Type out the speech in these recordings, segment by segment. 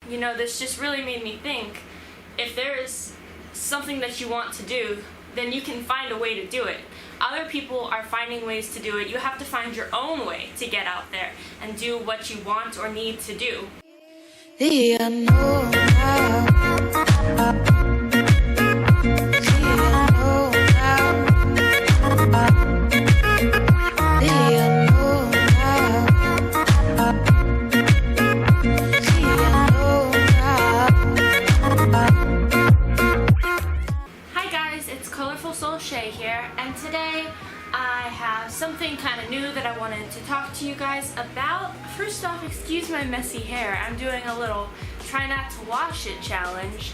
This just really made me think, if there is something that you want to do, then you can find a way to do it. Other people are finding ways to do it. You have to find your own way to get out there and do what you want or need to do. The unknown now. Here, and today I have something kind of new that I wanted to talk to you guys about. First off, excuse my messy hair. I'm doing a little try not to wash it challenge,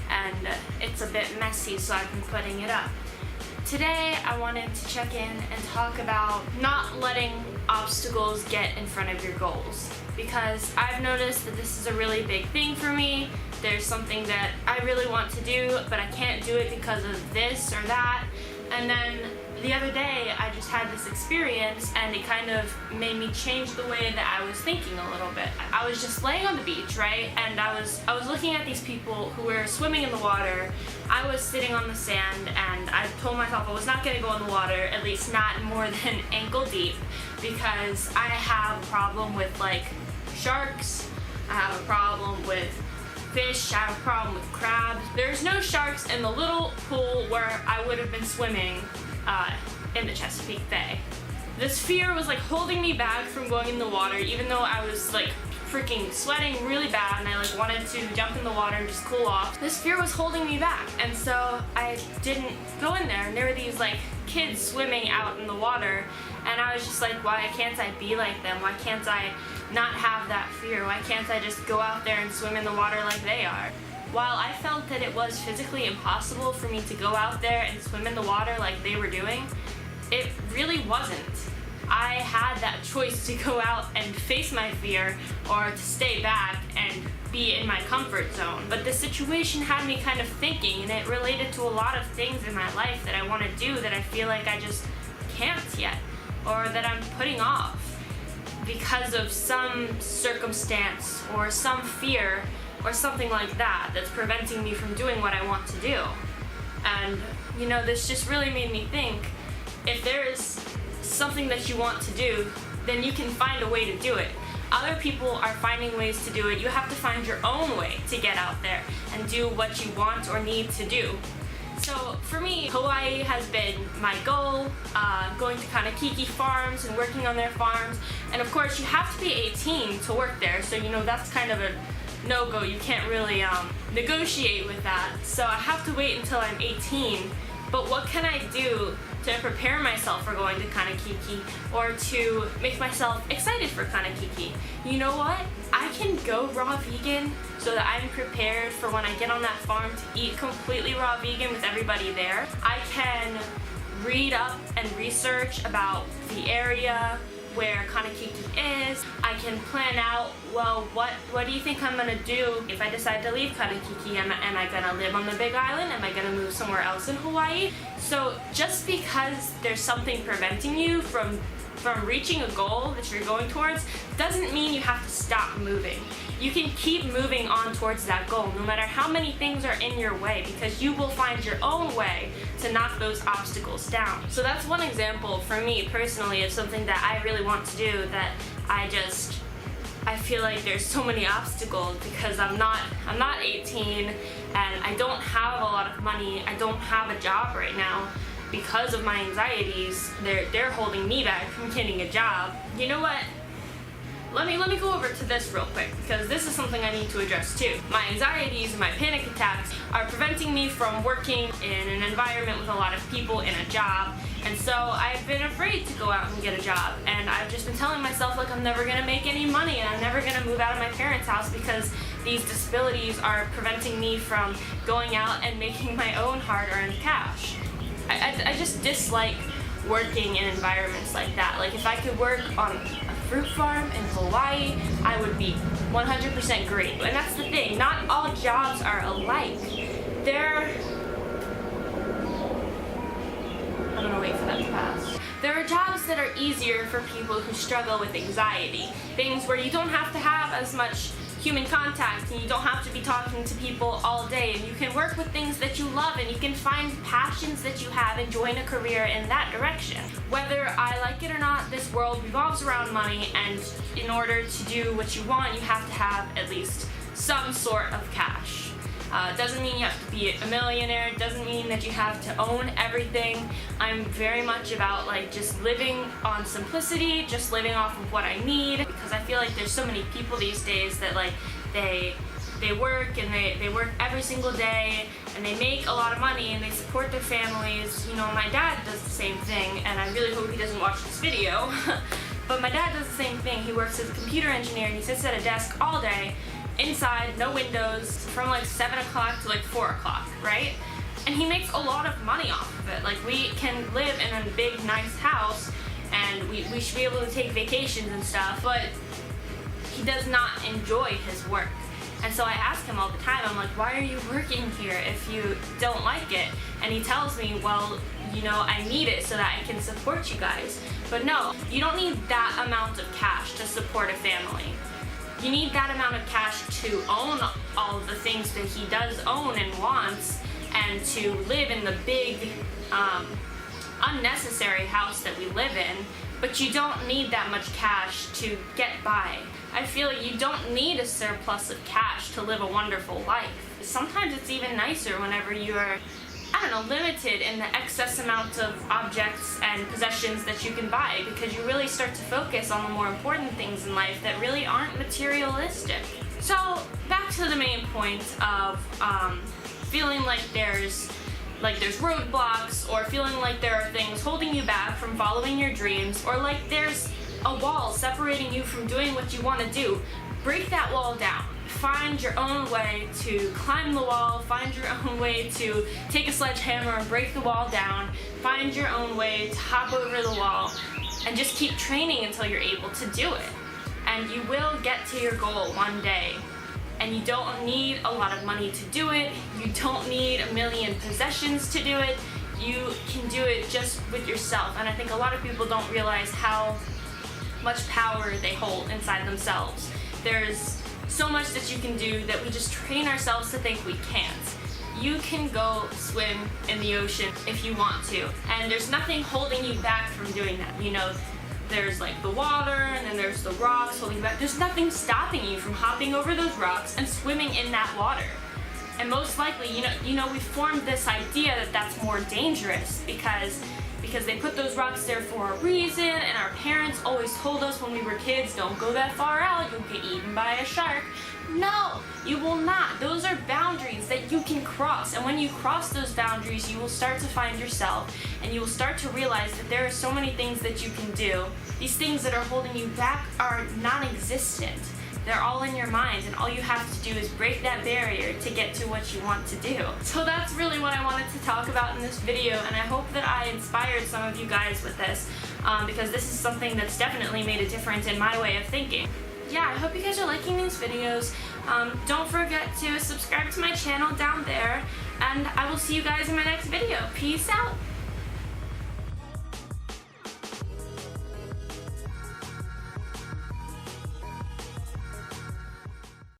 and it's a bit messy, so I've been putting it up. Today I wanted to check in and talk about not letting obstacles get in front of your goals, because I've noticed that this is a really big thing for me. There's something that I really want to do, but I can't do it because of this or that. And then the other day I just had this experience, and it kind of made me change the way that I was thinking a little bit. I was just laying on the beach, right? And I was looking at these people who were swimming in the water. I was sitting on the sand, and I told myself I was not going to go in the water, at least not more than ankle deep, because I have a problem with like sharks. I have a problem with fish. I have a problem with crabs. There's no sharks in the little pool where I would have been swimming in the Chesapeake Bay. This fear was like holding me back from going in the water, even though I was like freaking sweating really bad and I like wanted to jump in the water and just cool off. This fear was holding me back, and so I didn't go in there. And there were these like kids swimming out in the water, and I was just like, why can't I be like them? Why can't I not have that fear? Why can't I just go out there and swim in the water like they are? While I felt that it was physically impossible for me to go out there and swim in the water like they were doing, it really wasn't. I had that choice to go out and face my fear or to stay back and be in my comfort zone. But the situation had me kind of thinking, and it related to a lot of things in my life that I want to do that I feel like I just can't yet, or that I'm putting off because of some circumstance or some fear or something like that that's preventing me from doing what I want to do. And this just really made me think, if there is something that you want to do, then you can find a way to do it. Other people are finding ways to do it. You have to find your own way to get out there and do what you want or need to do. So for me, Hawaii has been my goal, going to Kanakiki farms and working on their farms. And of course, you have to be 18 to work there, so that's kind of a no-go. You can't really negotiate with that. So I have to wait until I'm 18. But what can I do to prepare myself for going to Kanakiki, or to make myself excited for Kanakiki? You know what? I can go raw vegan so that I'm prepared for when I get on that farm to eat completely raw vegan with everybody there. I can read up and research about the area where Kanakiki is. I can plan out, well, what do you think I'm gonna do if I decide to leave Kanakiki? Am I gonna live on the Big Island? Am I gonna move somewhere else in Hawaii? So just because there's something preventing you from reaching a goal that you're going towards doesn't mean you have to stop moving. You can keep moving on towards that goal no matter how many things are in your way, because you will find your own way to knock those obstacles down. So that's one example for me personally of something that I really want to do that I feel like there's so many obstacles because I'm not 18 and I don't have a lot of money. I don't have a job right now. Because of my anxieties, they're holding me back from getting a job. You know what? Let me go over to this real quick, because this is something I need to address too. My anxieties and my panic attacks are preventing me from working in an environment with a lot of people in a job, and so I've been afraid to go out and get a job, and I've just been telling myself like I'm never gonna make any money and I'm never gonna move out of my parents' house because these disabilities are preventing me from going out and making my own hard-earned cash. I just dislike working in environments like that. Like if I could work on a fruit farm in Hawaii, I would be 100% great. And that's the thing, not all jobs are alike. I'm gonna wait for that to pass. There are jobs that are easier for people who struggle with anxiety. Things where you don't have to have as much human contact, and you don't have to be talking to people all day, and you can work with things that you love, and you can find passions that you have and join a career in that direction. Whether I like it or not, this world revolves around money, and in order to do what you want, you have to have at least some sort of cash. Doesn't mean you have to be a millionaire, doesn't mean that you have to own everything. I'm very much about like just living on simplicity, just living off of what I need, because I feel like there's so many people these days that like they work and they work every single day and they make a lot of money and they support their families. You know, my dad does the same thing, and I really hope he doesn't watch this video. But my dad does the same thing. He works as a computer engineer and he sits at a desk all day, inside, no windows, from like 7 o'clock to like 4 o'clock, right? And he makes a lot of money off of it. Like, we can live in a big, nice house, and we should be able to take vacations and stuff, but he does not enjoy his work. And so I ask him all the time, I'm like, why are you working here if you don't like it? And he tells me, well, you know, I need it so that I can support you guys. But no, you don't need that amount of cash to support a family. You need that amount of cash to own all of the things that he does own and wants, and to live in the big, unnecessary house that we live in. But you don't need that much cash to get by. I feel like you don't need a surplus of cash to live a wonderful life. Sometimes it's even nicer whenever you're, I don't know, limited in the excess amount of objects and possessions that you can buy, because you really start to focus on the more important things in life that really aren't materialistic. So back to the main point of feeling like there's roadblocks, or feeling like there are things holding you back from following your dreams, or like there's a wall separating you from doing what you want to do. Break that wall down. Find your own way to climb the wall, find your own way to take a sledgehammer and break the wall down, find your own way to hop over the wall, and just keep training until you're able to do it. And you will get to your goal one day. And you don't need a lot of money to do it, you don't need a million possessions to do it, you can do it just with yourself. And I think a lot of people don't realize how much power they hold inside themselves. There's so much that you can do that we just train ourselves to think we can't. You can go swim in the ocean if you want to, and there's nothing holding you back from doing that. You know, there's like the water, and then there's the rocks holding you back. There's nothing stopping you from hopping over those rocks and swimming in that water. And most likely, you know, we formed this idea that that's more dangerous because they put those rocks there for a reason, and our parents always told us when we were kids, don't go that far out, you'll get eaten by a shark. No, you will not. Those are boundaries that you can cross, and when you cross those boundaries, you will start to find yourself, and you will start to realize that there are so many things that you can do. These things that are holding you back are non-existent. They're all in your mind, and all you have to do is break that barrier to get to what you want to do. So that's really what I wanted to talk about in this video, and I hope that I inspired some of you guys with this, because this is something that's definitely made a difference in my way of thinking. Yeah, I hope you guys are liking these videos. Don't forget to subscribe to my channel down there, and I will see you guys in my next video. Peace out!